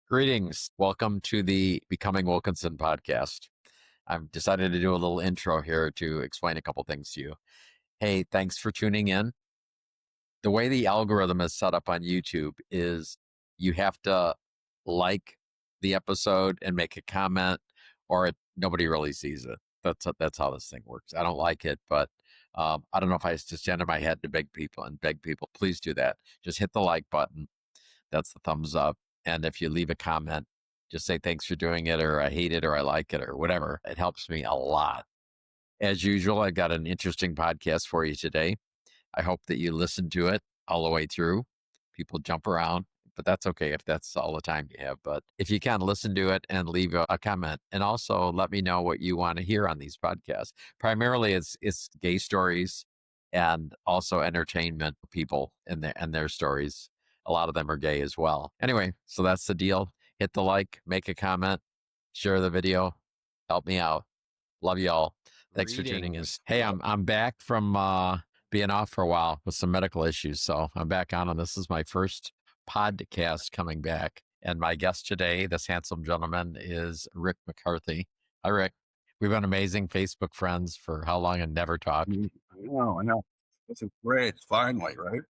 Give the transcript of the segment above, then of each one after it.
Greetings. Welcome to the Becoming Wilkinson podcast. I've decided to do a little intro here to explain a couple things to you. Hey, thanks for tuning in. The way the algorithm is set up on YouTube is you have to like the episode and make a comment, or nobody really sees it. That's how this thing works. I don't like it, but I don't know if I just stand in my head to beg people, please do that. Just hit the like button. That's the thumbs up. And if you leave a comment, just say thanks for doing it, or I hate it, or I like it, or whatever. It helps me a lot. As usual, I've got an interesting podcast for you today. I hope that you listen to it all the way through. People jump around, but that's okay if that's all the time you have. But if you can, listen to it and leave a comment. And also let me know what you want to hear on these podcasts. Primarily, it's gay stories and also entertainment people and their stories. A lot of them are gay as well. Anyway, so that's the deal. Hit the like, make a comment, share the video, help me out. Love you all. Thanks for tuning in. Hey, I'm back from being off for a while with some medical issues, so I'm back on, and this is my first podcast coming back. And my guest today, this handsome gentleman, is Rick McCarthy. Hi, Rick. We've been amazing Facebook friends for how long and never talked. I know. This is great. Finally, right?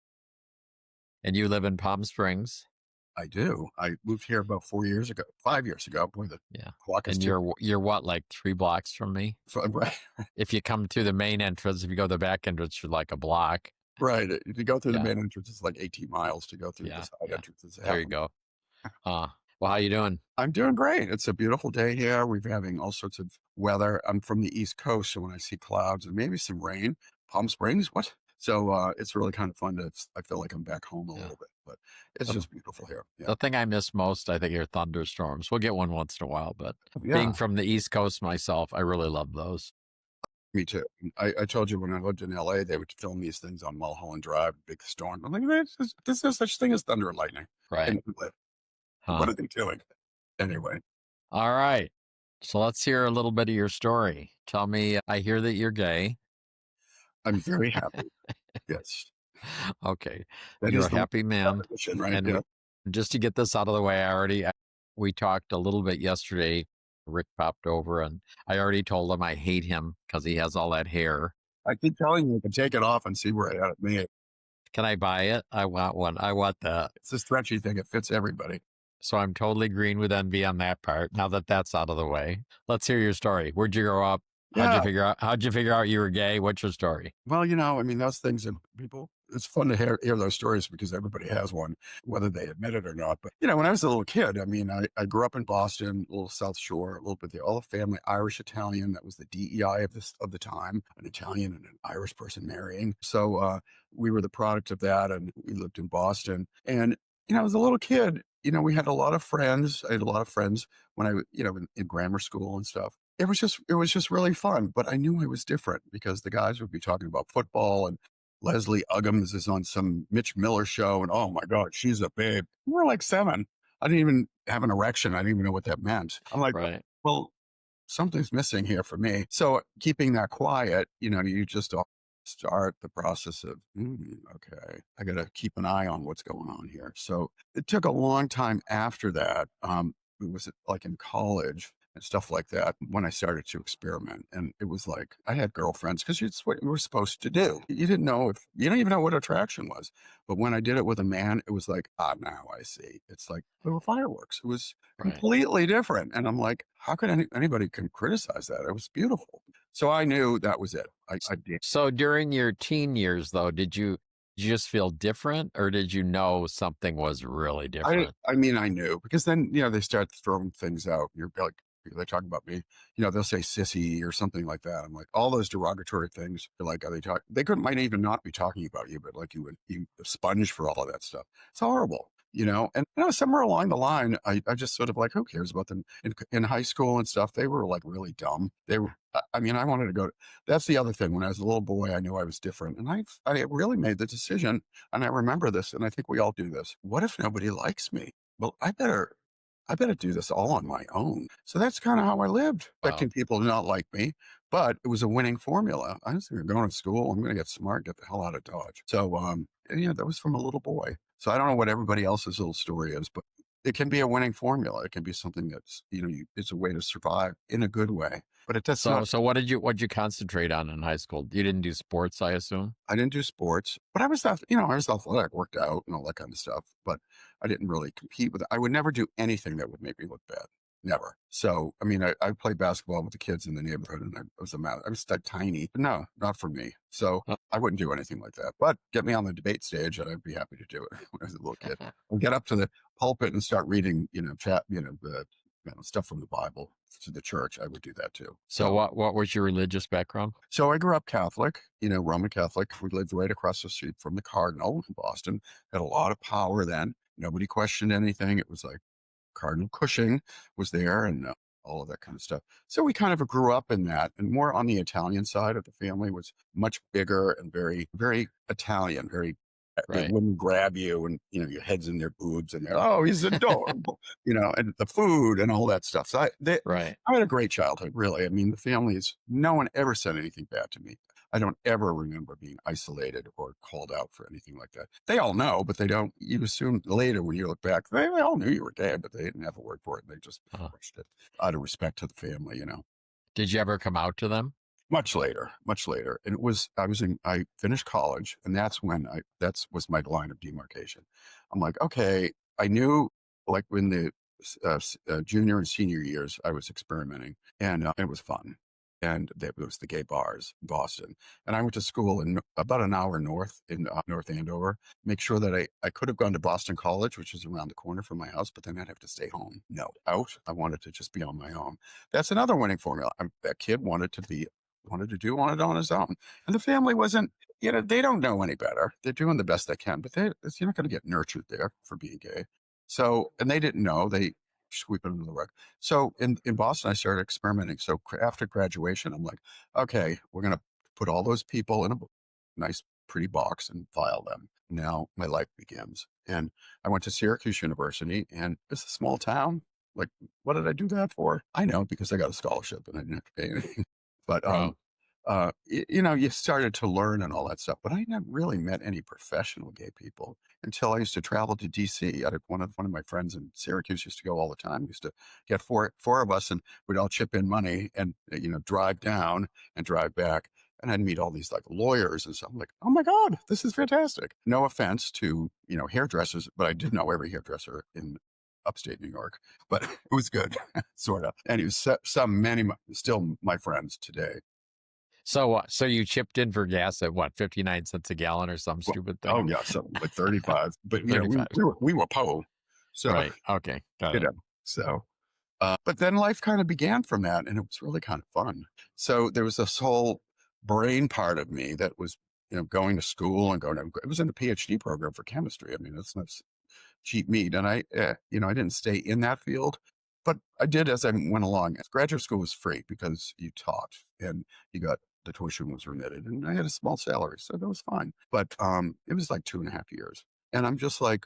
And you live in Palm Springs. I do. I moved here about 5 years ago. Boy, the clock is and you're what, like 3 blocks from me? right. If you come to the main entrance, if you go to the back entrance, you're like a block. Right. If you go through the main entrance, it's like 18 miles to go through the side entrances. There you go. Well, how you doing? I'm doing great. It's a beautiful day here. We're having all sorts of weather. I'm from the East Coast, so when I see clouds and maybe some rain, Palm Springs, what? So it's really kind of fun I feel like I'm back home a little bit, but it's just beautiful here. Yeah. The thing I miss most, I think, are thunderstorms. We'll get one once in a while, but being from the East Coast myself, I really love those. Me too. I told you when I lived in LA, they would film these things on Mulholland Drive, big storm. I'm like, there's no such thing as thunder and lightning. Right. What are they doing? Anyway. All right. So let's hear a little bit of your story. Tell me, I hear that you're gay. I'm very happy. Yes. Okay. You're a happy man. Right? And just to get this out of the way, we talked a little bit yesterday. Rick popped over and I already told him I hate him because he has all that hair. I keep telling you to take it off and see where I got it made. Can I buy it? I want one. I want that. It's a stretchy thing. It fits everybody. So I'm totally green with envy on that part. Now that that's out of the way, let's hear your story. Where'd you grow up? How'd you figure out you were gay? What's your story? Well, I mean, those things that people, it's fun to hear those stories because everybody has one, whether they admit it or not. But, when I was a little kid, I mean, I grew up in Boston, a little South Shore, a little bit there, all the family, Irish, Italian. That was the DEI of the time, an Italian and an Irish person marrying. So we were the product of that. And we lived in Boston. And, as a little kid, we had a lot of friends. I had a lot of friends when I, in grammar school and stuff. It was just really fun, but I knew I was different because the guys would be talking about football and Leslie Uggams is on some Mitch Miller show. And oh my God, she's a babe. We're like 7. I didn't even have an erection. I didn't even know what that meant. I'm like, well, something's missing here for me. So keeping that quiet, you just start the process of, okay, I got to keep an eye on what's going on here. So it took a long time after that. It was like in college and stuff like that when I started to experiment. And it was like, I had girlfriends because it's what you were supposed to do. You don't even know what attraction was. But when I did it with a man, it was like, now I see. It's like little fireworks. It was completely different. And I'm like, how could anybody can criticize that? It was beautiful. So I knew that was it. I did. So during your teen years though, did you just feel different or did you know something was really different? I mean, I knew because then, they start throwing things out. You're like, they talk about me, they'll say sissy or something like that. I'm like, all those derogatory things. You're like, might even not be talking about you, but like you a sponge for all of that stuff. It's horrible, and somewhere along the line, I just sort of like, who cares about them in high school and stuff? They were like really dumb. They were, I mean, I wanted to go, that's the other thing. When I was a little boy, I knew I was different. And I really made the decision. And I remember this, and I think we all do this. What if nobody likes me? Well, I better do this all on my own. So that's kind of how I lived, expecting people to not like me, but it was a winning formula. I was going to school. I'm going to get smart, get the hell out of Dodge. So, that was from a little boy. So I don't know what everybody else's little story is, but it can be a winning formula. It can be something that's, it's a way to survive in a good way. But that's So not, so what did you concentrate on in high school? You didn't do sports, I assume? I didn't do sports, but I was athletic, worked out and all that kind of stuff. But I didn't really compete with it. I would never do anything that would make me look bad. Never. So, I mean, I played basketball with the kids in the neighborhood and I was that tiny, but no, not for me. So Uh, I wouldn't do anything like that, but get me on the debate stage and I'd be happy to do it when I was a little kid. I'd get up to the pulpit and start reading, stuff from the Bible to the church. I would do that too. So what was your religious background? So I grew up Catholic, Roman Catholic. We lived right across the street from the Cardinal in Boston. Had a lot of power then. Nobody questioned anything. It was like Cardinal Cushing was there and all of that kind of stuff. So we kind of grew up in that, and more on the Italian side of the family was much bigger and very, very Italian, very. They Right. wouldn't grab you and, your head's in their boobs and they're, oh, he's adorable, and the food and all that stuff. So Right. I had a great childhood, really. I mean, the families, no one ever said anything bad to me. I don't ever remember being isolated or called out for anything like that. They all know, but they don't. You assume later when you look back, they all knew you were gay, but they didn't have a word for it. They just Uh, pushed it out of respect to the family. did you ever come out to them? Much later, much later. And I finished college and that was my line of demarcation. I'm like, okay, I knew like when the junior and senior years, I was experimenting and it was fun. And there was the gay bars in Boston. And I went to school in about an hour north in North Andover. Make sure that I could have gone to Boston College, which is around the corner from my house, but then I'd have to stay home. No, out. I wanted to just be on my own. That's another winning formula. That kid wanted to do on it on his own. And the family wasn't, they don't know any better. They're doing the best they can, but you're not going to get nurtured there for being gay. So, and they didn't know, they sweep it under the rug. So in Boston, I started experimenting. So after graduation, I'm like, okay, we're going to put all those people in a nice, pretty box and file them. Now my life begins. And I went to Syracuse University and it's a small town. Like, what did I do that for? I know because I got a scholarship and I didn't have to pay anything. But Wow. you started to learn and all that stuff. But I never really met any professional gay people until I used to travel to DC. I had one of my friends in Syracuse used to go all the time. We used to get four of us, and we'd all chip in money and drive down and drive back. And I'd meet all these like lawyers and stuff. I'm like, oh my God, this is fantastic. No offense to hairdressers, but I did know every hairdresser in upstate New York, but it was good, sort of. And he was still my friends today. So you chipped in for gas at what, 59 cents a gallon or some Well, stupid oh thing? yeah, something like 35. But 35. we were poor, so Right. Okay. Got you it. know, so. But then life kind of began from that, and it was really kind of fun. So there was this whole brain part of me that was, going to school and it was in a PhD program for chemistry. I mean, that's not cheap meat. And I didn't stay in that field, but I did as I went along. Graduate school was free because you taught and the tuition was remitted and I had a small salary. So that was fine. But it was like 2.5 years. And I'm just like,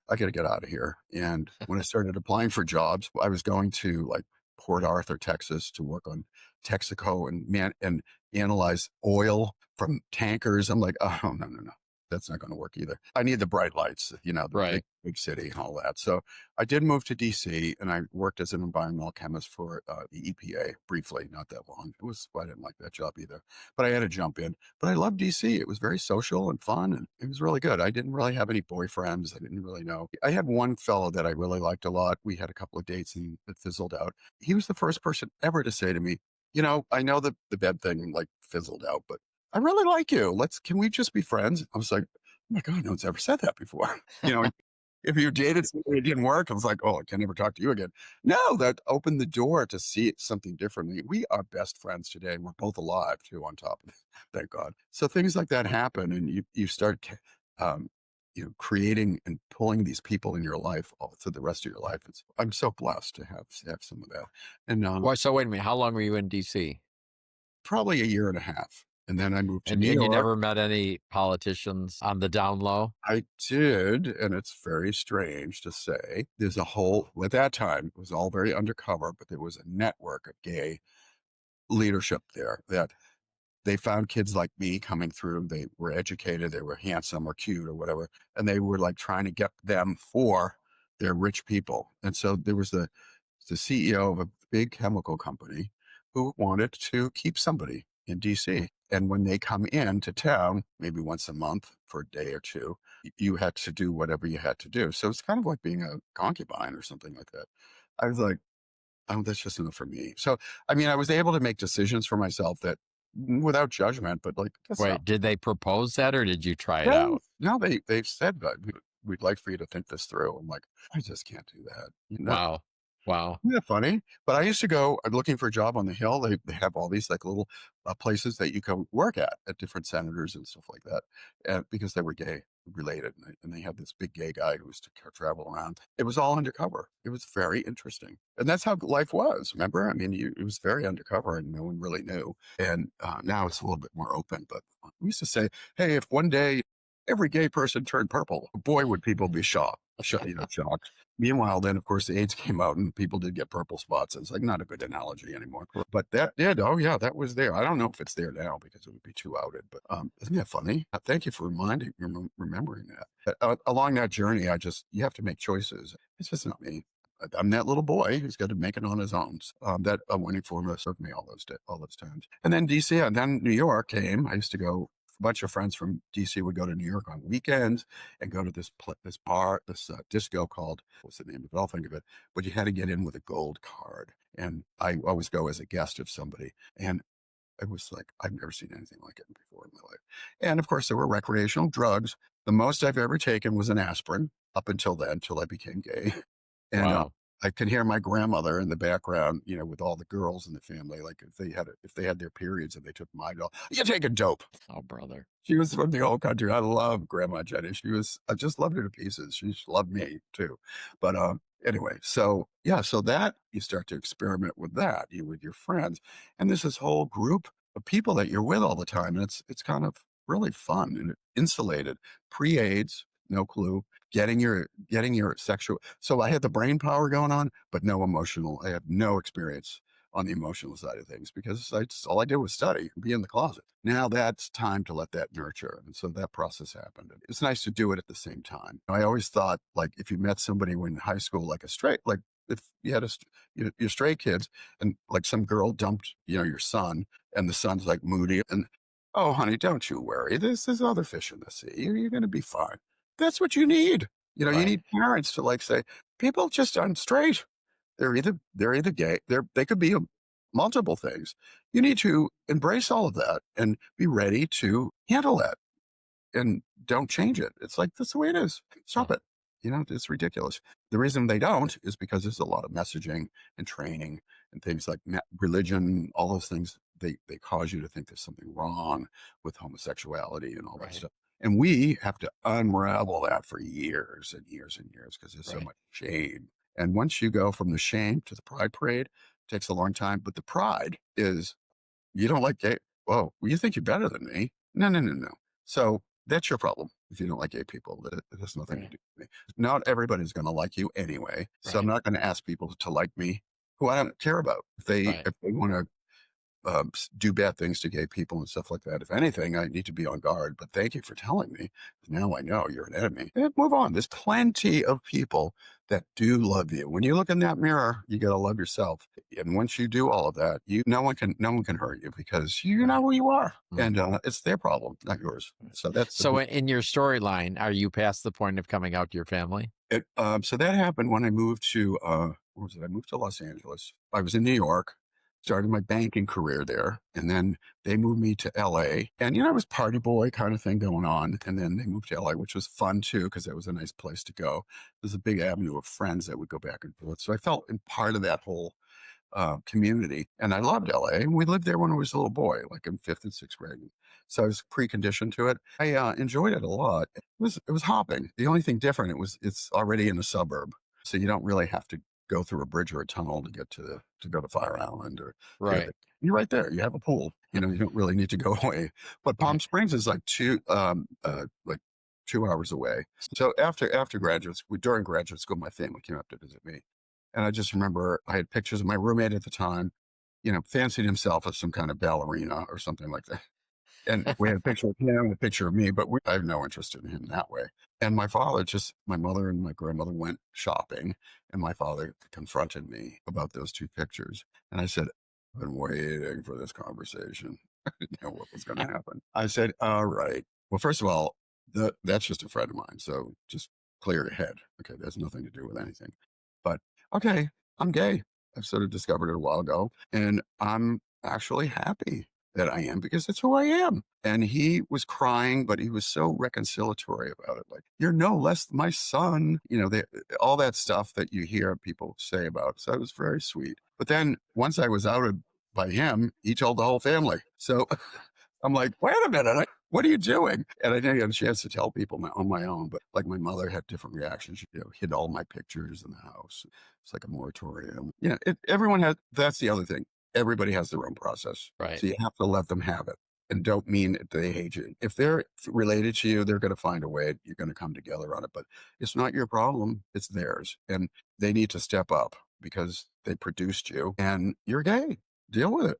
I got to get out of here. And when I started applying for jobs, I was going to like Port Arthur, Texas to work on Texaco and analyze oil from tankers. I'm like, oh, no, no, no. That's not going to work either. I need the bright lights, the Right. big city and all that. So I did move to DC and I worked as an environmental chemist for the EPA briefly, not that long. I didn't like that job either, but I had to jump in. But I loved DC. It was very social and fun and it was really good. I didn't really have any boyfriends. I didn't really know. I had one fellow that I really liked a lot. We had a couple of dates and it fizzled out. He was the first person ever to say to me, I know the bed thing like fizzled out, but I really like you. Can we just be friends? I was like, oh my God, no one's ever said that before. If you dated somebody, it didn't work. I was like, oh, I can never talk to you again. No, that opened the door to see something differently. We are best friends today. And we're both alive too, on top of it. Thank God. So things like that happen and you start, creating and pulling these people in your life all through the rest of your life. I'm so blessed to have some of that. And Well, so wait a minute. How long were you in DC? probably a year and a half. And then I moved to And New you York. never met any politicians on the down low? I did, and it's very strange to say. At that time, it was all very undercover, but there was a network of gay leadership there that they found kids like me coming through. They were educated, they were handsome or cute or whatever, and they were like trying to get them for They're rich people. And so there was the CEO of a big chemical company who wanted to keep somebody in DC. And when they come into town, maybe once a month for a day or two, you had to do whatever you had to do. So it's kind of like being a concubine or something like that. I was like, oh, that's just enough for me. So, I mean, I was able to make decisions for myself that without judgment, but like, that's not. Wait, did they propose that or did you try it No, out? no, they've said that we'd like for you to think this through. I'm like, I just can't do that. Wow. Wow. Isn't that funny? But I used to go looking for a job on the Hill. They have all these like little places that you can work at different senators and stuff like that, because they were gay related, and they had this big gay guy who used to travel around. It was all undercover. It was very interesting, and that's how life was. Remember, I mean, it was very undercover, and no one really knew. And now it's a little bit more open. But we used to say, "Hey, if one day every gay person turned purple, boy, would people be shocked." Shocked. Meanwhile, then of course the AIDS came out and people did get purple spots. It's like not a good analogy anymore. But that did. Oh yeah, that was there. I don't know if it's there now because it would be too outed. But isn't that funny? Thank you for remembering that. Along that journey, you have to make choices. It's just not me. I'm that little boy who's got to make it on his own. That winning formula served me all those times. And then DC, and then New York came. I used to go. A bunch of friends from DC would go to New York on weekends and go to this bar, this disco called, what's the name of it? I'll think of it. But you had to get in with a gold card. And I always go as a guest of somebody. And it was like, I've never seen anything like it before in my life. And of course, there were recreational drugs. The most I've ever taken was an aspirin up until then, until I became gay. And Wow. I could hear my grandmother in the background, with all the girls in the family. Like if they had their periods and they took Midol, you're taking dope. Oh, brother. She was from the old country. I love Grandma Jenny. I just loved her to pieces. She loved me too. But anyway, so yeah, so that you start to experiment with that, with your friends. And there's this whole group of people that you're with all the time. And it's kind of really fun and insulated. Pre-AIDS, no clue. Getting your sexual. So I had the brain power going on, but no emotional. I have no experience on the emotional side of things because all I did was study and be in the closet. Now that's time to let that nurture. And so that process happened. And it's nice to do it at the same time. I always thought, like, if you met somebody when in high school, like if you had you're straight kids and like some girl dumped, your son, and the son's like moody and, oh, honey, don't you worry. There's other fish in the sea. You're going to be fine. That's what you need. You Right. need parents to like say, people just aren't straight. They're either gay. They could be multiple things. You need to embrace all of that and be ready to handle that and don't change it. It's like that's the way it is. Huh. Stop it. It's ridiculous. The reason they don't is because there's a lot of messaging and training and things like religion, all those things. They cause you to think there's something wrong with homosexuality and all that Right. stuff. And we have to unravel that for years and years and years because there's so Right. much shame. And once you go from the shame to the pride parade, it takes a long time. But the pride is you don't like gay. Whoa, well, you think you're better than me? No, no, no, no. So that's your problem. If you don't like gay people, it has nothing to Right. do with me. Not everybody's going to like you anyway. So I'm Right. not going to ask people to like me who I don't care about. If they Right. if they want to do bad things to gay people and stuff like that. If anything, I need to be on guard. But thank you for telling me. Now I know you're an enemy. And move on. There's plenty of people that do love you. When you look in that mirror, you got to love yourself. And once you do all of that, no one can hurt you because you know Right. who you are, Mm. and it's their problem, not yours. So that's the So in your storyline, are you past the point of coming out to your family? so that happened when I moved to where was it? I moved to Los Angeles. I was in New York, started my banking career there, and then they moved me to LA. And it was party boy kind of thing going on. And then they moved to LA, which was fun too, because it was a nice place to go. There's a big avenue of friends that would go back and forth. So I felt in part of that whole community. And I loved LA. And we lived there when I was a little boy, like in fifth and sixth grade. So I was preconditioned to it. I enjoyed it a lot. It was hopping. The only thing different, it's already in a suburb. So you don't really have to go through a bridge or a tunnel to get to go to Fire Island or to get Right. the, you're right there. You have a pool. You don't really need to go away. But Palm Right. Springs is like 2 hours away. So after during graduate school, my family came up to visit me. And I just remember I had pictures of my roommate at the time, fancied himself as some kind of ballerina or something like that. And we had a picture of him, a picture of me, but I have no interest in him that way. And my mother and my grandmother went shopping, and my father confronted me about those two pictures. And I said, I've been waiting for this conversation. I didn't know what was going to happen. I said, all right. Well, first of all, that's just a friend of mine. So just clear your head. Okay. There's nothing to do with anything. But okay, I'm gay. I've sort of discovered it a while ago. And I'm actually happy that I am because that's who I am. And he was crying, but he was so reconciliatory about it. Like, you're no less my son, all that stuff that you hear people say about. So it was very sweet. But then once I was outed by him, he told the whole family. So I'm like, wait a minute, what are you doing? And I didn't get a chance to tell people on my own, but like my mother had different reactions. She hid all my pictures in the house. It's like a moratorium. Everyone has, that's the other thing. Everybody has their own process. Right. So you have to let them have it and don't mean that they hate you. If they're related to you, they're going to find a way. You're going to come together on it, but it's not your problem. It's theirs. And they need to step up because they produced you and you're gay. Deal with it.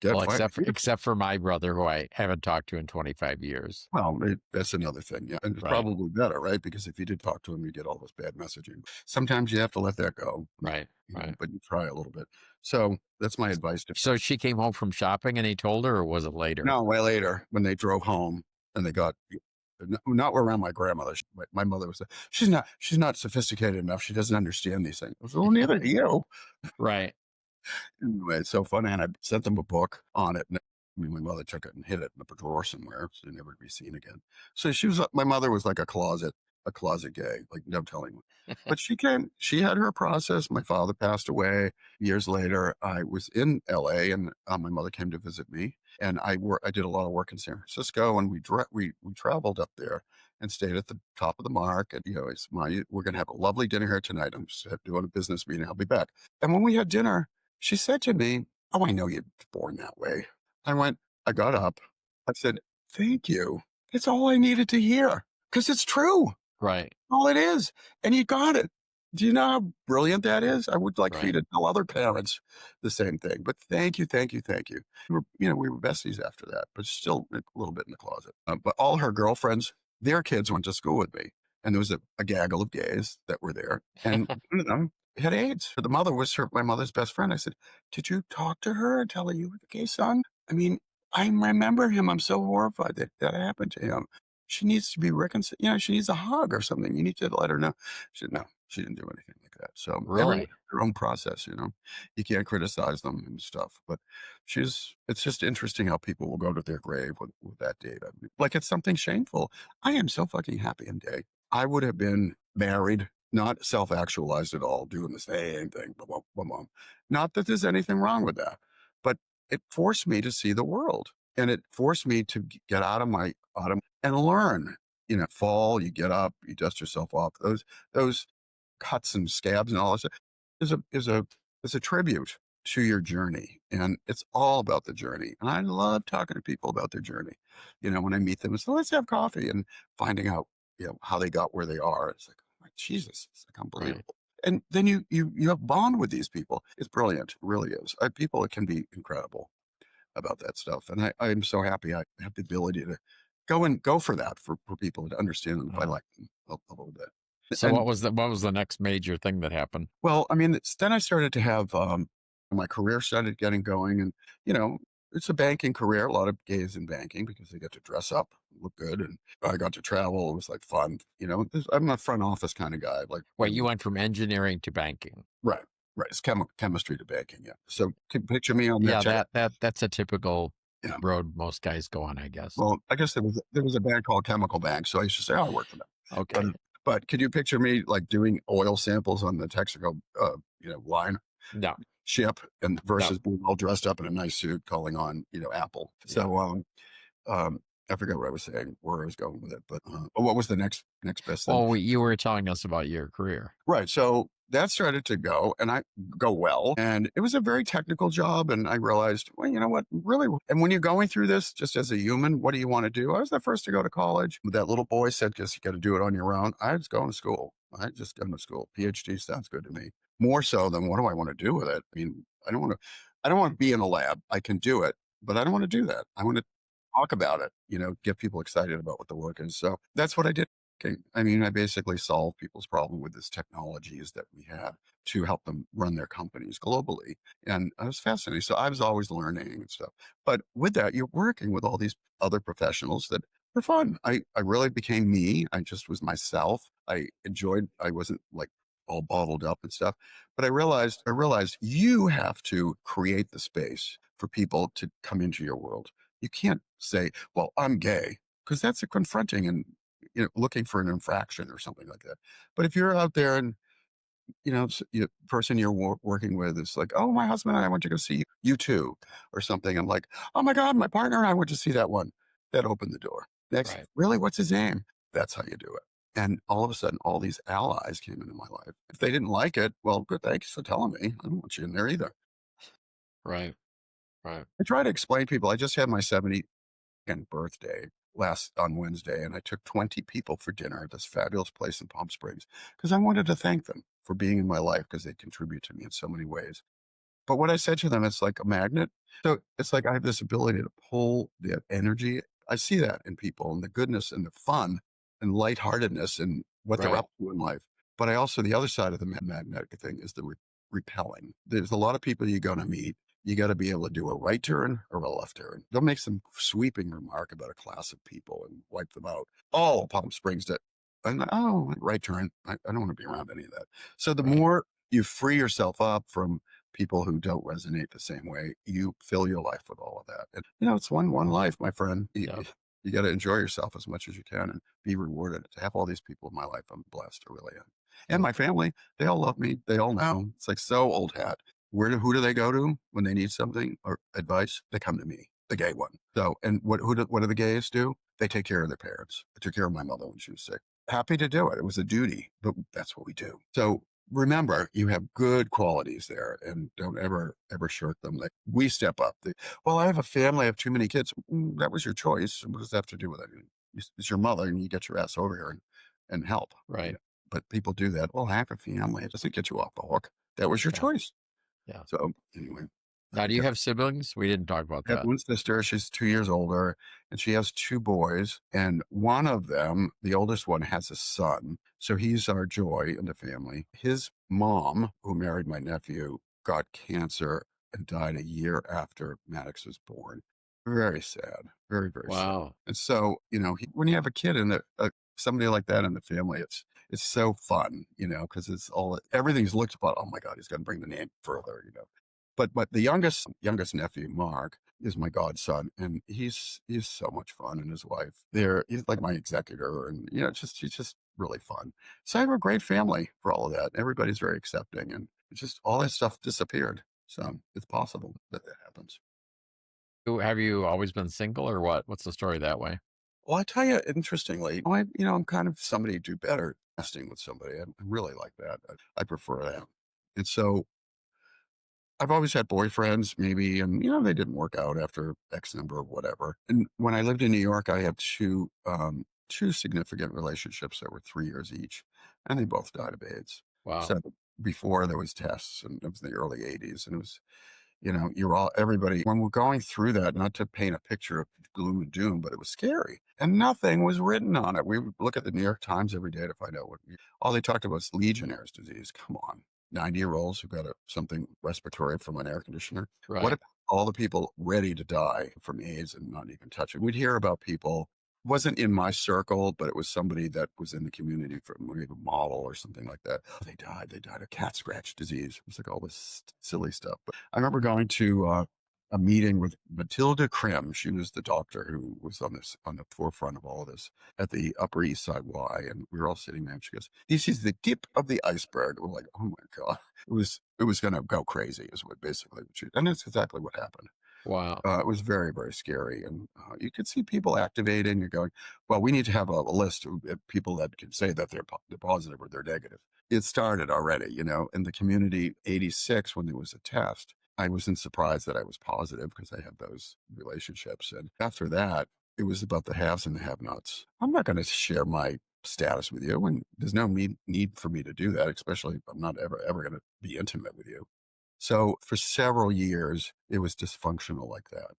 Well, except for my brother, who I haven't talked to in 25 years. Well, that's another thing. Yeah. And it's Right. probably better, right? Because if you did talk to him, you get all this bad messaging. Sometimes you have to let that go. Right. Right. But you try a little bit. So that's my advice to. So she came home from shopping and he told her, or was it later? No, way later when they drove home and they got not around my grandmother. My mother was, she's not sophisticated enough. She doesn't understand these things. I was, well, neither do you. Right. Anyway, it's so funny. And I sent them a book on it. And my mother took it and hid it in a drawer somewhere, so never to be seen again. So my mother was like a closet gay, like no telling. But she had her process. My father passed away years later. I was in LA and my mother came to visit me, and I did a lot of work in San Francisco, and we traveled up there and stayed at the top of the mark. And we're going to have a lovely dinner here tonight. I'm just doing a business meeting. I'll be back. And when we had dinner, she said to me, "Oh, I know you're born that way." I got up. I said, "Thank you. It's all I needed to hear because it's true. Right. All it is. And you got it. Do you know how brilliant that is? I would like for you Right. to tell other parents the same thing. But thank you, thank you, thank you." We were besties after that, but still a little bit in the closet. But all her girlfriends, their kids went to school with me. And there was a gaggle of gays that were there. And one of them had AIDS. The mother was my mother's best friend. I said, "Did you talk to her and tell her you were the gay son?" I mean, I remember him. I'm so horrified that happened to him. She needs to be reconciled. She needs a hug or something. You need to let her know. She said, no, she didn't do anything like that. So everyone Really? has their own process. You can't criticize them and stuff. But it's just interesting how people will go to their grave with that data. Like it's something shameful. I am so fucking happy I'm gay. I would have been married, not self-actualized at all, doing the same thing. Blah, blah, blah. Not that there's anything wrong with that, but it forced me to see the world, and it forced me to get out of and learn. Fall, you get up, you dust yourself off. Those cuts and scabs and all that stuff is a tribute to your journey, and it's all about the journey. And I love talking to people about their journey. When I meet them, so let's have coffee and finding out how they got where they are. It's like, oh my Jesus, it's like Right. unbelievable. And then you have bond with these people. It's brilliant, it really is. People, it can be incredible about that stuff. And I'm so happy I have the ability to go for that for people to understand them if I like them a little bit. So And what was the next major thing that happened? well, I mean, then I started to have my career started getting going, and it's a banking career. A lot of gays in banking because they get to dress up, look good, and I got to travel. It was like fun. I'm a front office kind of guy. Like, Wait, you went from engineering to banking. right, right. It's chemistry to banking. Yeah. So can picture me on that Yeah, check. that's a typical Yeah. road most guys go on, I guess. Well, I guess there was a bank called Chemical Bank, so I used to say, "Oh, I work for them." Okay. But could you picture me like doing oil samples on the Texaco, line No. ship, and No. versus being all dressed up in a nice suit, calling on Apple? So I forgot what I was saying, where I was going with it, but what was the next best thing? Well, you were telling us about your career. Right. So that started to go well. And it was a very technical job. And I realized, well, you know what, really? And when you're going through this, just as a human, what do you want to do? I was the first to go to college. That little boy said, just you got to do it on your own. I was going to school. I just going to school. PhD sounds good to me. More so than what do I want to do with it? I mean, I don't want to be in a lab. I can do it, but I don't want to do that. I want to talk about it, get people excited about what the work is. So that's what I did. Okay. I mean, I basically solved people's problem with this technologies that we had to help them run their companies globally. And I was fascinated. So I was always learning and stuff. But with that, you're working with all these other professionals that were fun. I really became me. I just was myself. I wasn't like all bottled up and stuff. But I realized you have to create the space for people to come into your world. You can't say, well, I'm gay, because that's a confronting and looking for an infraction or something like that. But if you're out there and person you're working with is like, oh, my husband and I went to go see you too, or something. I'm like, oh my God, my partner and I went to see that one. That opened the door. Next, Right. really, what's his name? That's how you do it. And all of a sudden, all these allies came into my life. If they didn't like it, well, good, thanks for telling me. I don't want you in there either. Right. Right. I try to explain to people. I just had my 72nd birthday last on Wednesday, and I took 20 people for dinner at this fabulous place in Palm Springs because I wanted to thank them for being in my life because they contribute to me in so many ways. But what I said to them, it's like a magnet. So it's like I have this ability to pull that energy. I see that in people and the goodness and the fun and lightheartedness and what they're Right. up to in life. But I also, the other side of the magnetic thing is the repelling. There's a lot of people you're going to meet. You got to be able to do a right turn or a left turn. They'll make some sweeping remark about a class of people and wipe them out. All of Palm Springs that, and oh, right turn. I don't want to be around any of that. So the Right. more you free yourself up from people who don't resonate the same way, you fill your life with all of that. And it's one life, my friend. Yep. You got to enjoy yourself as much as you can and be rewarded. To have all these people in my life, I'm blessed. I really am. And Well, my family, they all love me. They all know. It's like so old hat. Who do they go to when they need something or advice? They come to me, the gay one. So, and what do the gays do? They take care of their parents. I took care of my mother when she was sick. Happy to do it. It was a duty, but that's what we do. So remember, you have good qualities there, and don't ever shirk them. Like we step up. Well, I have a family. I have too many kids. That was your choice. What does that have to do with it? It's your mother, and you get your ass over here and help. right. But people do that. Well, I have a family. It doesn't get you off the hook. That was your Yeah. choice. Yeah. So anyway, Now, I do you have siblings? We didn't talk about I have that. one sister. She's 2 years older, and she has two boys. And one of them, the oldest one, has a son. So he's our joy in the family. His mom, who married my nephew, got cancer and died a year after Maddox was born. Very sad. Very, very sad. Wow. And so, when you have a kid and somebody like that in the family, it's so fun, because it's everything's looked upon. Oh my God, he's going to bring the name further. But the youngest nephew, Mark, is my godson, and he's so much fun. And his wife, he's like my executor, and he's just really fun. So I have a great family for all of that. Everybody's very accepting, and it's just all that stuff disappeared. So it's possible that that happens. Have you always been single or what? What's the story that way? Well, I tell you, interestingly, I'm kind of somebody to do better nesting with somebody. I really like that. I prefer that. And so I've always had boyfriends, maybe, and they didn't work out after X number of whatever. And when I lived in New York, I had two significant relationships that were 3 years each, and they both died of AIDS. Wow. So before there was tests, and it was the early '80s, and it was you're all everybody when we're going through that, not to paint a picture of gloom and doom, but it was scary. And nothing was written on it. We would look at the New York Times every day to find out all they talked about was Legionnaire's disease. Come on. 90-year-olds who got something respiratory from an air conditioner. What Right. if all the people ready to die from AIDS and not even touch it? We'd hear about people, wasn't in my circle, but it was somebody that was in the community from maybe a model or something like that. They died. They died of cat scratch disease. It was like all this silly stuff. But I remember going to a meeting with Matilda Krim. She was the doctor who was on the forefront of all of this at the Upper East Side Y, and we were all sitting there. And she goes, "This is the tip of the iceberg." We're like, "Oh my God!" It was going to go crazy, is what basically, and that's exactly what happened. Wow. It was very, very scary. And you could see people activating and going, well, we need to have a list of people that can say that they're positive or they're negative. It started already, in the community. '86, when there was a test, I wasn't surprised that I was positive because I had those relationships. And after that, it was about the haves and the have-nots. I'm not going to share my status with you, and there's no need for me to do that, especially if I'm not ever going to be intimate with you. So for several years, it was dysfunctional like that.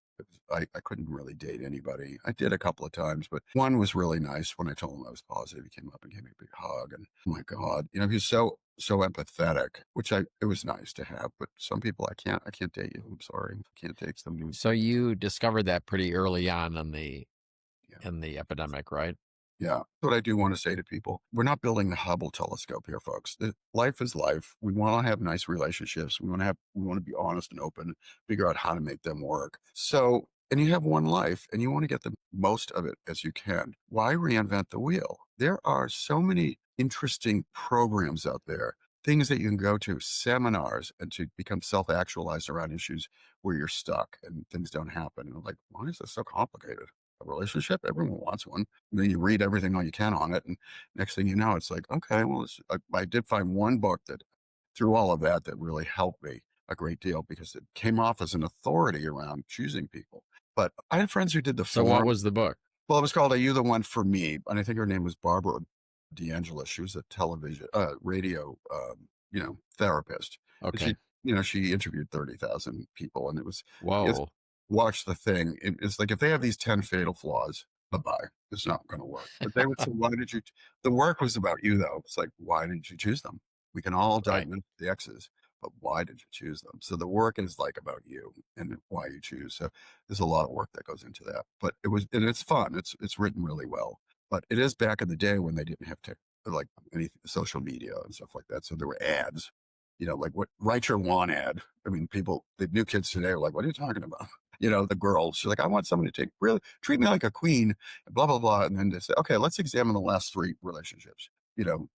I couldn't really date anybody. I did a couple of times, but one was really nice. When I told him I was positive, he came up and gave me a big hug. And oh my God, he's so empathetic, which it was nice to have. But some people I can't date you. I'm sorry, I can't take somebody. So you discovered that pretty early on Yeah. in the epidemic, right? Yeah. What I do want to say to people, we're not building the Hubble telescope here, folks. Life is life. We want to have nice relationships. We want to be honest and open, figure out how to make them work. So, and you have one life and you want to get the most of it as you can. Why reinvent the wheel? There are so many interesting programs out there, things that you can go to, seminars, and to become self-actualized around issues where you're stuck and things don't happen. And I'm like, why is this so complicated? A relationship? Everyone wants one. And then you read everything all you can on it, and next thing you know, it's like, okay, well, I did find one book that, through all of that, that really helped me a great deal because it came off as an authority around choosing people. But I had friends who did the So what forum. was the book? Well, it was called "Are You the One for Me?" And I think her name was Barbara D'Angelo. She was a radio, therapist, and Okay. she interviewed 30,000 people, and it's Whoa. watch the thing. It's like if they have these 10 fatal flaws, bye bye. It's not going to work. But they would say, "Why did you?" The work was about you, though. It's like, why did you choose them? We can all Right. diagnose the X's, but why did you choose them? So the work is like about you and why you choose. So there's a lot of work that goes into that, but and it's fun. It's written really well, but it is back in the day when they didn't have like any social media and stuff like that. So there were ads, like what write your want ad. I mean, the new kids today are like, what are you talking about? The girls, she's like, I want someone to treat me like a queen, blah, blah, blah. And then they say, okay, let's examine the last 3 relationships.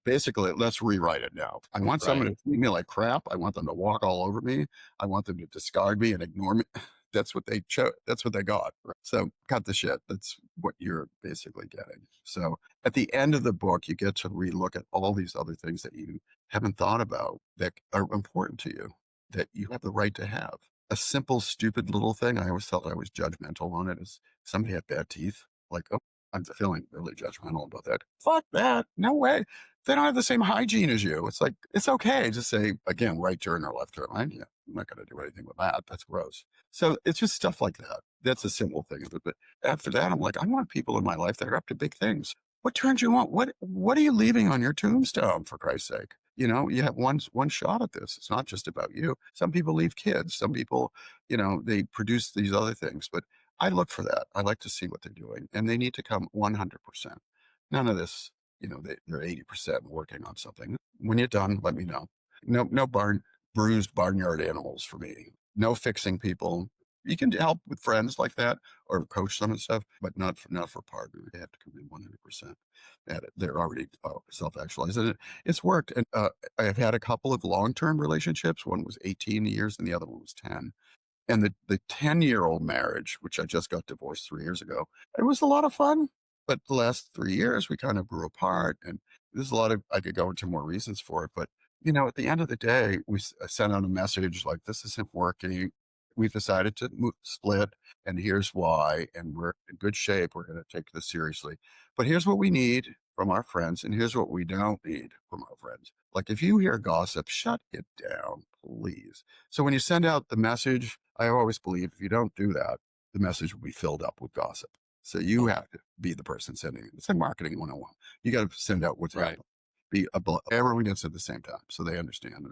Basically, let's rewrite it now. I want someone Right. to treat me like crap. I want them to walk all over me. I want them to discard me and ignore me. That's what they chose. That's what they got. So cut the shit. That's what you're basically getting. So at the end of the book, you get to relook at all these other things that you haven't thought about that are important to you, that you have the right to have. A simple, stupid little thing. I always felt I was judgmental on it. Is somebody had bad teeth? Like, oh, I'm feeling really judgmental about that. Fuck that. No way. They don't have the same hygiene as you. It's like, it's okay. Just say, again, right turn or left turn. Yeah, I'm not going to do anything with that. That's gross. So it's just stuff like that. That's a simple thing. But after that, I'm like, I want people in my life that are up to big things. What turns you on? What are you leaving on your tombstone, for Christ's sake? You have one shot at this. It's not just about you. Some people leave kids. Some people, they produce these other things. But I look for that. I like to see what they're doing, and they need to come 100%. None of this, they're 80% working on something. When you're done, let me know. No bruised barnyard animals for me. No fixing people. You can help with friends like that or coach them and stuff, but not for partner. They have to come in 100% at it. They're already self-actualized. And it's worked. And I've had a couple of long-term relationships. One was 18 years and the other one was 10. And the 10-year-old marriage, which I just got divorced 3 years ago, it was a lot of fun. But the last 3 years, we kind of grew apart. And there's a lot of, I could go into more reasons for it. But, at the end of the day, I sent out a message like, this isn't working. We've decided to split, and here's why. And we're in good shape. We're going to take this seriously. But here's what we need from our friends, and here's what we don't need from our friends. Like, if you hear gossip, shut it down, please. So when you send out the message, I always believe if you don't do that, the message will be filled up with gossip. So you Okay. have to be the person sending it. It's like marketing 101. You got to send out what's Right. happening. Be everyone gets it at the same time, so they understand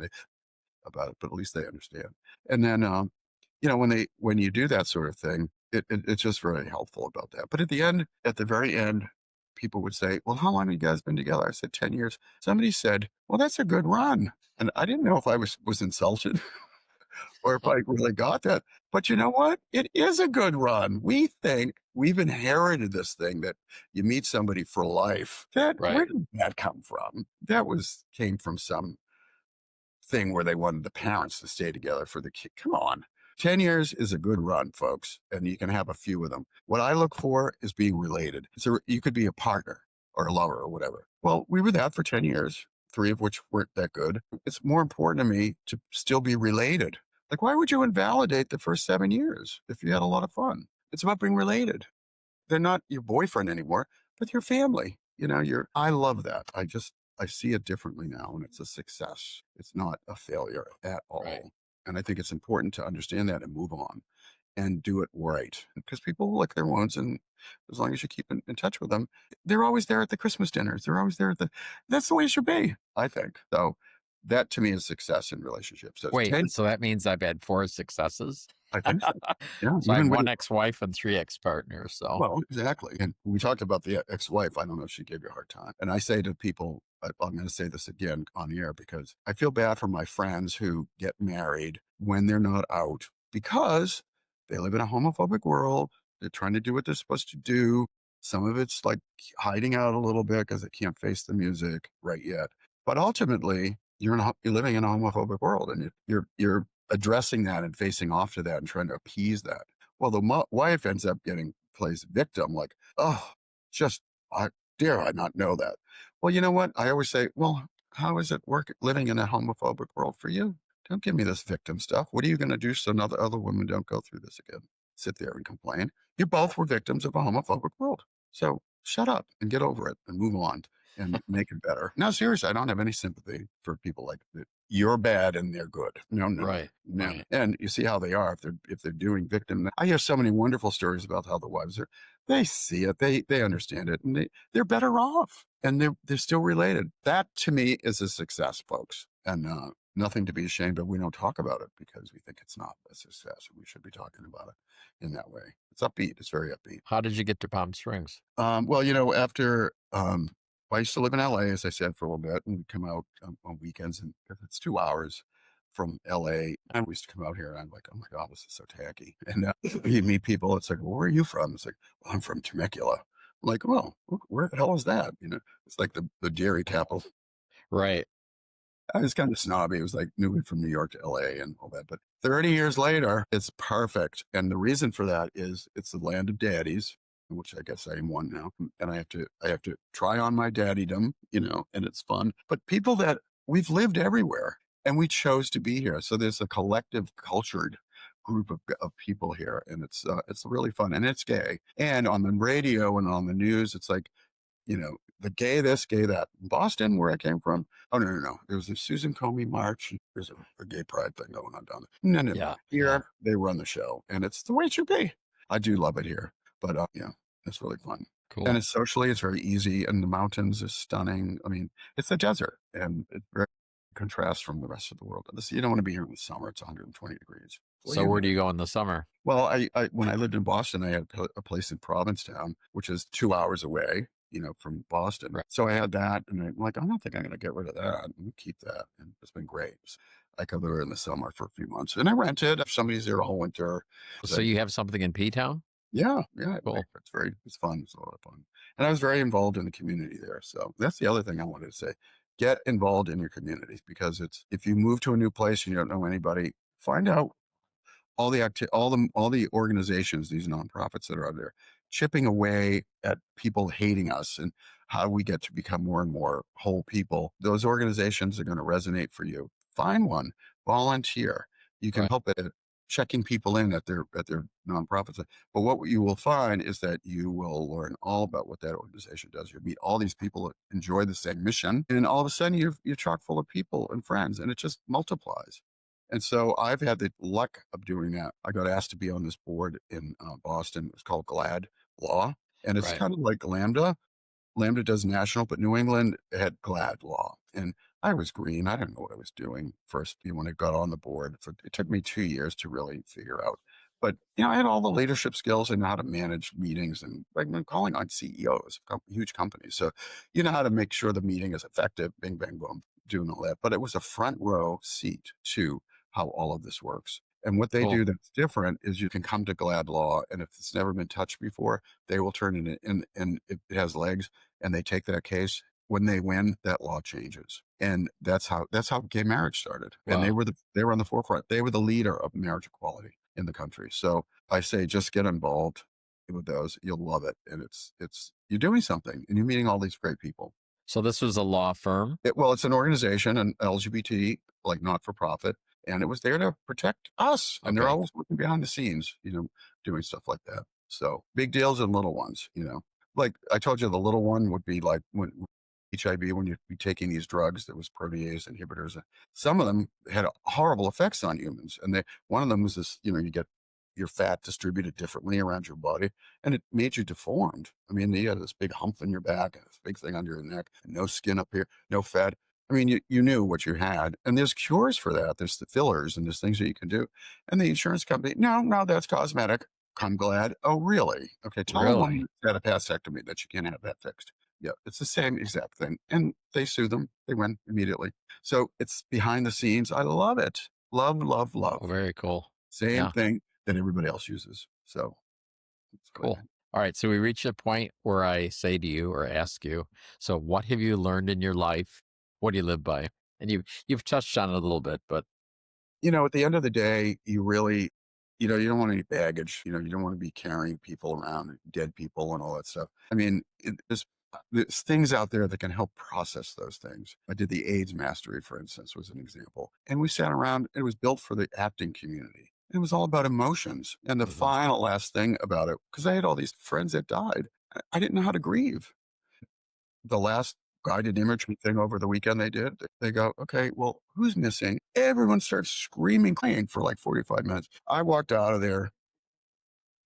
about it. But at least they understand. And then, when you do that sort of thing, it's just very helpful about that. But at the very end, people would say, "Well, how long have you guys been together?" I said, 10 years. Somebody said, "Well, that's a good run," and I didn't know if I was insulted or if I really got that. But you know what? It is a good run. We think we've inherited this thing that you meet somebody for life. Where Right. did that come from? Came from some thing where they wanted the parents to stay together for the kid. Come on. 10 years is a good run, folks, and you can have a few of them. What I look for is being related. So you could be a partner or a lover or whatever. Well, we were that for 10 years, 3 of which weren't that good. It's more important to me to still be related. Like, why would you invalidate the first 7 years if you had a lot of fun? It's about being related. They're not your boyfriend anymore, but your family. I love that. I see it differently now, and it's a success. It's not a failure at Right. all. And I think it's important to understand that and move on. and do it right. Because people lick their wounds, and as long as you keep in touch with them, they're always there at the Christmas dinners. They're always there at the. That's the way it should be, I think. So that to me is success in relationships. So Wait, 10, so that means I've had 4 successes? I think so. Yeah, So I have even with 1 ex-wife and 3 ex-partners, so well, exactly. And we talked about the ex-wife. I don't know if she gave you a hard time. And I say to people, I'm going to say this again on the air because I feel bad for my friends who get married when they're not out because they live in a homophobic world. They're trying to do what they're supposed to do. Some of it's like hiding out a little bit because they can't face the music right yet. But ultimately, you're living in a homophobic world, and you're addressing that and facing off to that and trying to appease that. Well, the wife ends up getting plays victim, like, oh, just I dare I not know that. Well, you know what? I always say, well, how is it work living in a homophobic world for you? Don't give me this victim stuff. What are you going to do so other women don't go through this again? Sit there and complain. You both were victims of a homophobic world. So shut up and get over it and move on and make it better. No, seriously, I don't have any sympathy for people like that. You're bad and they're good. No, no, no, right, no. right. And you see how they are if they're doing victim. I hear so many wonderful stories about how the wives are. They see it, they understand it, and they're better off, and they're still related. That to me is a success, folks, and nothing to be ashamed of. We don't talk about it because we think it's not a success. We should be talking about it in that way. It's upbeat. It's very upbeat. How did you get to Palm Springs? Well, after I used to live in LA, as I said, for a little bit, and we'd come out on weekends, and 'cause it's 2 hours from LA. And we used to come out here, and I'm like, oh my God, this is so tacky. And you meet people, it's like, well, where are you from? It's like, well, I'm from Temecula. I'm like, well, where the hell is that? It's like the dairy capital. Right. I was kind of snobby. It was like moving from New York to LA and all that. But 30 years later, it's perfect. And the reason for that is it's the land of daddies, which I guess I am one now. And I have to try on my daddydom, and it's fun. But people that we've lived everywhere and we chose to be here. So there's a collective cultured group of people here. And it's really fun. And it's gay. And on the radio and on the news, it's like, the gay this, gay that. In Boston, where I came from, oh, no, no, no. There was a Susan Comey march. There's a gay pride thing going on down there. No, no, no. Yeah, yeah. Here, they run the show, and it's the way it should be. I do love it here, but yeah, it's really fun. And Cool. it's very easy, and the mountains are stunning. I mean, it's a desert, and it very contrasts from the rest of the world. You don't want to be here in the summer. It's 120 degrees. Well, So where do you go in the summer? well, when I lived in Boston, I had a place in Provincetown, which is 2 hours away, from Boston. Right. So I had that, and I'm like, I don't think I'm going to get rid of that. I'm gonna keep that, and it's been great. I go there in the summer for a few months, and I rented. If somebody's there all winter, So but you have something in P-Town? yeah, yeah, Cool. it's fun. It's a lot of fun, and I was very involved in the community there. So that's the other thing I wanted to say: get involved in your communities because if you move to a new place and you don't know anybody, find out all the organizations, these nonprofits that are out there, chipping away at people hating us and how we get to become more and more whole people. Those organizations are going to resonate for you. Find one, volunteer. You can Right. help at checking people in at their nonprofits. But what you will find is that you will learn all about what that organization does. You'll meet all these people that enjoy the same mission, and all of a sudden you're chock full of people and friends, and it just multiplies. And so I've had the luck of doing that. I got asked to be on this board in Boston. It's called GLAD Law, and it's Right. kind of like Lambda. Lambda does national, but New England had GLAD Law. And I was green. I didn't know what I was doing first when I got on the board. It took me 2 years to really figure out. But I had all the leadership skills and how to manage meetings and like I'm calling on CEOs of huge companies. So you know how to make sure the meeting is effective, bing, bang, boom, doing all that. But it was a front row seat to how all of this works. And what they Cool. do that's different is you can come to GLAD Law, and if it's never been touched before, they will turn it in, and it has legs, and they take that case. When they win, that law changes, and that's how gay marriage started. And Wow. they were on the forefront. They were the leader of marriage equality in the country. So I say, just get involved with those. You'll love it, and it's you're doing something, and you're meeting all these great people. So this was a law firm? Well, it's an organization, an LGBT, like not for profit, and it was there to protect us. And they're Okay. always working behind the scenes, doing stuff like that. So big deals and little ones. Like I told you, the little one would be like when HIV, when you'd be taking these drugs, there was protease inhibitors. Some of them had horrible effects on humans, and one of them was this. You get your fat distributed differently around your body, and it made you deformed. I mean, you had this big hump in your back and this big thing under your neck, and no skin up here, no fat. I mean, you knew what you had, and there's cures for that. There's the fillers and there's things that you can do. And the insurance company, no, that's cosmetic. I'm glad. Oh, really? Okay, tell a woman Really? that had a mastectomy that you can't have that fixed. Yeah, it's the same exact thing. And they sue them. They win immediately. So it's behind the scenes. I love it. Love, love, Oh, love. very cool. Same Yeah, thing that everybody else uses. So that's what I cool. think. All right, so we reach a point where I say to you or ask you, so what have you learned in your life? What do you live by? And you've touched on it a little bit, but At the end of the day, you really, you don't want any baggage. You don't want to be carrying people around, dead people and all that stuff. I mean, there's things out there that can help process those things. I did the AIDS mastery, for instance, was an example. And we sat around, it was built for the acting community. It was all about emotions. And the mhm, final last thing about it, because I had all these friends that died, I didn't know how to grieve. The last guided imagery thing over the weekend they did, they go, okay, well, who's missing? Everyone starts screaming, crying for like 45 minutes. I walked out of there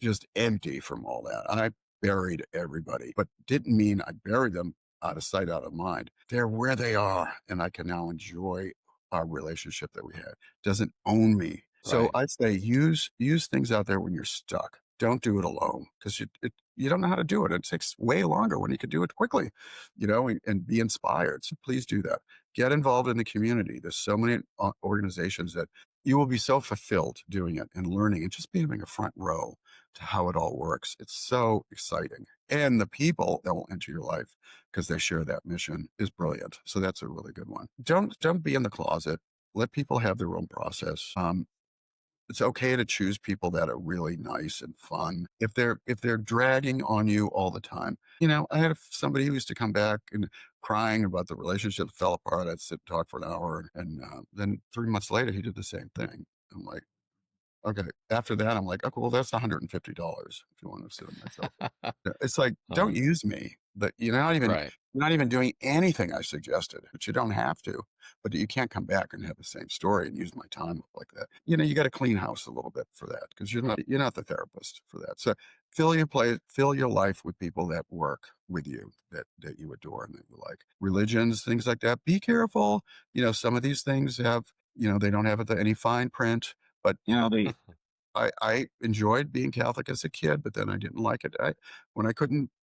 just empty from all that. And I buried everybody, but didn't mean I buried them out of sight, out of mind. They're where they are. And I can now enjoy our relationship that we had. Doesn't own me. So right, I'd say use things out there when you're stuck. Don't do it alone because you don't know how to do it. It takes way longer when you can do it quickly, and be inspired. So please do that. Get involved in the community. There's so many organizations that you will be so fulfilled doing it and learning and just being a front row to how it all works. It's so exciting. And the people that will enter your life because they share that mission is brilliant. So that's a really good one. Don't be in the closet. Let people have their own process. It's okay to choose people that are really nice and fun. If they're dragging on you all the time, I had somebody who used to come back and crying about the relationship fell apart. I'd sit and talk for an hour, and then 3 months later, he did the same thing. I'm like, okay. After that, I'm like, okay, well, that's $150 if you want to sit on my sofa. Yeah, it's like, uh, don't use me. But right, you're not even doing anything I suggested, but you don't have to. But you can't come back and have the same story and use my time up like that. You got to clean house a little bit for that because you're not the therapist for that. So fill your life with people that work with you that you adore and that you like. Religions, things like that. Be careful. Some of these things have they don't have any fine print, but I enjoyed being Catholic as a kid, but then I didn't like it.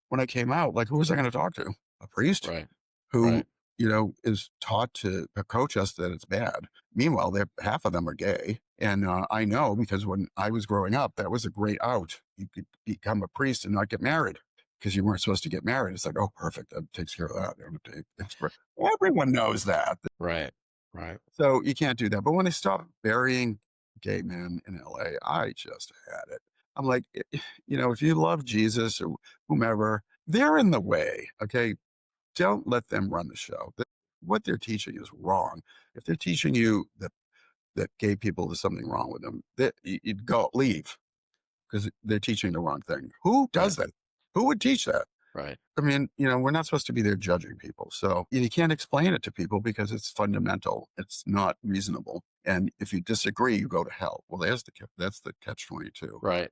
When I came out, like, who was I going to talk to? A priest right, who, right, is taught to coach us that it's bad. Meanwhile, half of them are gay. And I know because when I was growing up, that was a great out. You could become a priest and not get married because you weren't supposed to get married. It's like, oh, perfect. That takes care of that. I don't have to Everyone knows that. right, right. So you can't do that. But when they stopped burying gay men in LA, I just had it. I'm like, if you love Jesus or whomever, they're in the way. Okay. Don't let them run the show. What they're teaching is wrong. If they're teaching you that gay people, there's something wrong with them, that you'd go leave because they're teaching the wrong thing. Who Right. does that? Who would teach that? Right. I mean, we're not supposed to be there judging people. So you can't explain it to people because it's fundamental. It's not reasonable. And if you disagree, you go to hell. Well, that's the catch 22. Right.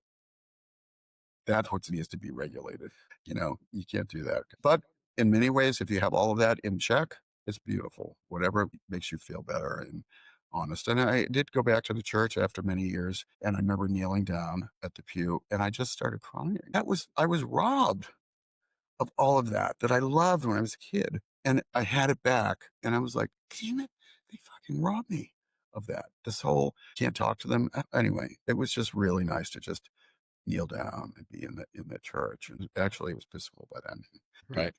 That's what needs to be regulated. You can't do that. But in many ways, if you have all of that in check, it's beautiful. Whatever makes you feel better and honest. And I did go back to the church after many years, and I remember kneeling down at the pew, and I just started crying. I was robbed of all of that I loved when I was a kid. And I had it back and I was like, damn it, they fucking robbed me of that. This whole can't talk to them. Anyway, it was just really nice to just kneel down and be in the church. And actually it was peaceful by then. Right.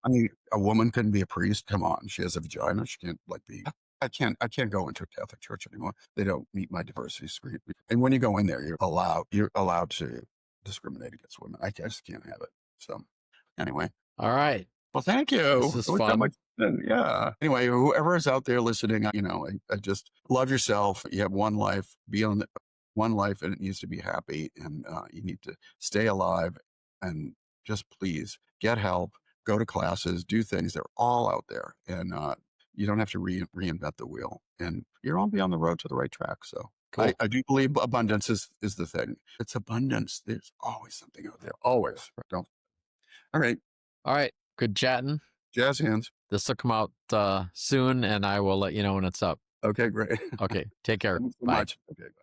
I mean, a woman couldn't be a priest. Come on. She has a vagina. She can't be I can't go into a Catholic church anymore. They don't meet my diversity screen. And when you go in there, you're allowed to discriminate against women. I just can't have it. So anyway, All right. well, thank This you. is It was so fun. much fun. Yeah. Anyway, whoever is out there listening, I just love yourself. You have one life. Be on one life, and it needs to be happy. And you need to stay alive. And just please get help. Go to classes. Do things. They're all out there, and you don't have to reinvent the wheel. And you'll all be on the road to the right track. So Cool. I do believe abundance is the thing. It's abundance. There's always something out there. Always. Don't. All right. All right. Good chatting. Jazz hands. This will come out soon, and I will let you know when it's up. Okay, great. Okay. Take care. Thanks so Bye. much. Okay. Bye.